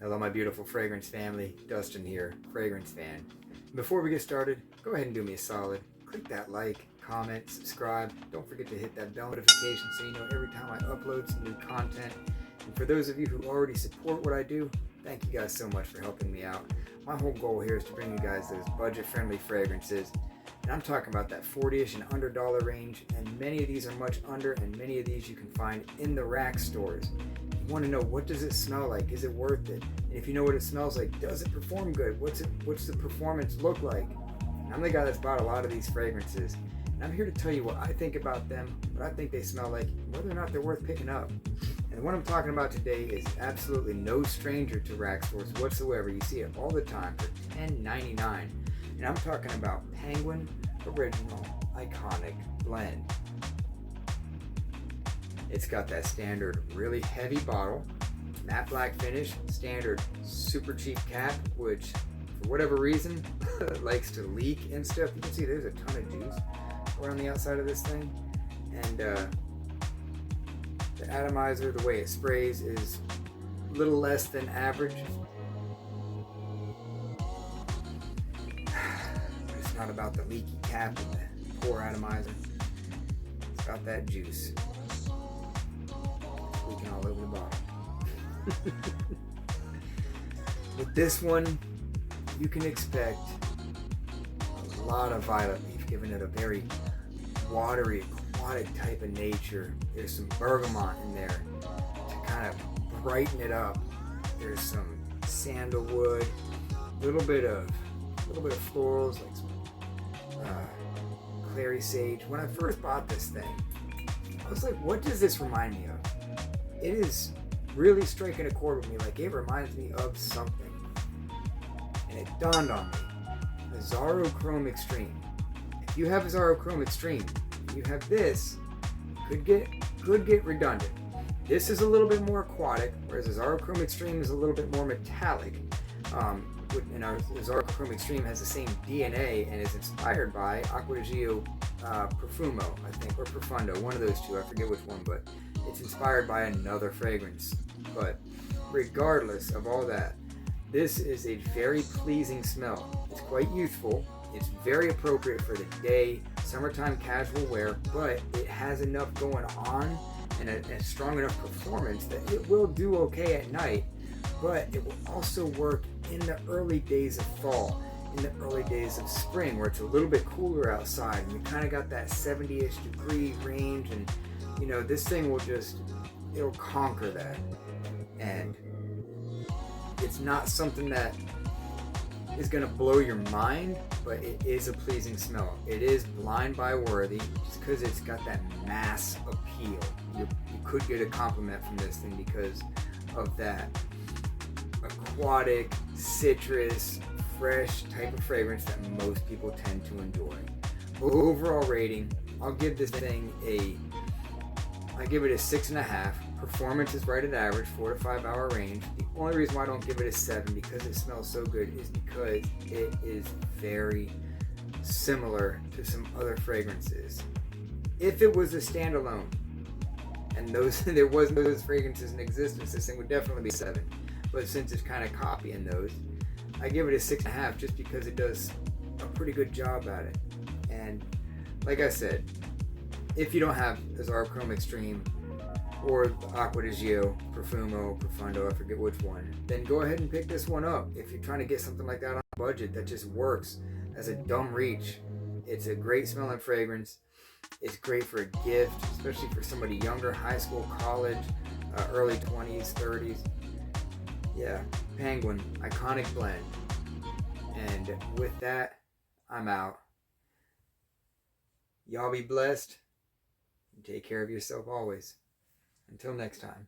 Hello my beautiful fragrance family, Dustin here, fragrance fan. Before we get started, go ahead and do me a solid. Click that like, comment, subscribe. Don't forget to hit that bell notification so you know every time I upload some new content. And for those of you who already support what I do, thank you guys so much for helping me out. My whole goal here is to bring you guys those budget-friendly fragrances. And I'm talking about that 40-ish and under dollar range, and many of these are much under, and many of these you can find in the rack stores. You want to know, what does it smell like? Is it worth it? And if you know what it smells like, does it perform good? What's the performance look like? And I'm the guy that's bought a lot of these fragrances, and I'm here to tell you what I think about them, what I think they smell like, whether or not they're worth picking up. And what I'm talking about today is absolutely no stranger to rack stores whatsoever. You see it all the time for $10.99. And I'm talking about Penguin Original Iconic Blend. It's got that standard really heavy bottle, matte black finish, standard super cheap cap, which for whatever reason likes to leak and stuff. You can see there's a ton of juice around the outside of this thing. And the atomizer, the way it sprays, is a little less than average. It's not about the leaky cap and the poor atomizer. It's about that juice leaking all over the bottle. With this one, you can expect a lot of violet leaf, giving it a very watery, aquatic type of nature. There's some bergamot in there to kind of brighten it up. There's some sandalwood, a little bit of florals, like some clary sage. When I first bought this thing, I was like, what does this remind me of? It is really striking a chord with me, like it reminds me of something. And it dawned on me, Azzaro Chrome Extreme. If you have Azzaro Chrome Extreme, and you have this, could get redundant. This is a little bit more aquatic, whereas Azzaro Chrome Extreme is a little bit more metallic. And our Azzaro Chrome Extreme has the same DNA and is inspired by Acquatic Profumo, I think, or Profundo, one of those two, I forget which one, but it's inspired by another fragrance. But regardless of all that, this is a very pleasing smell. It's quite youthful. It's very appropriate for the day, summertime casual wear, but it has enough going on and a strong enough performance that it will do okay at night, but it will also work in the early days of fall, in the early days of spring, where it's a little bit cooler outside and you kind of got that 70-ish degree range, and you know, this thing will it'll conquer that. And it's not something that is going to blow your mind, but it is a pleasing smell. It is blind buy worthy just because it's got that mass appeal. You could get a compliment from this thing because of that aquatic, citrus, fresh type of fragrance that most people tend to enjoy. Overall rating, I'll give this thing I give it a 6.5. Performance is right at average, 4 to 5 hour range. The only reason why I don't give it a 7 because it smells so good is because it is very similar to some other fragrances. If it was a standalone and there wasn't those fragrances in existence, this thing would definitely be 7. But since it's kind of copying those, I give it a 6.5 just because it does a pretty good job at it. And like I said, if you don't have Azzaro Chrome Extreme or Acquatic Profumo, Profundo, I forget which one, then go ahead and pick this one up. If you're trying to get something like that on a budget that just works as a dumb reach, it's a great smelling fragrance. It's great for a gift, especially for somebody younger, high school, college, early 20s, 30s. Yeah, Penguin, Iconic Blend. And with that, I'm out. Y'all be blessed. And take care of yourself always. Until next time.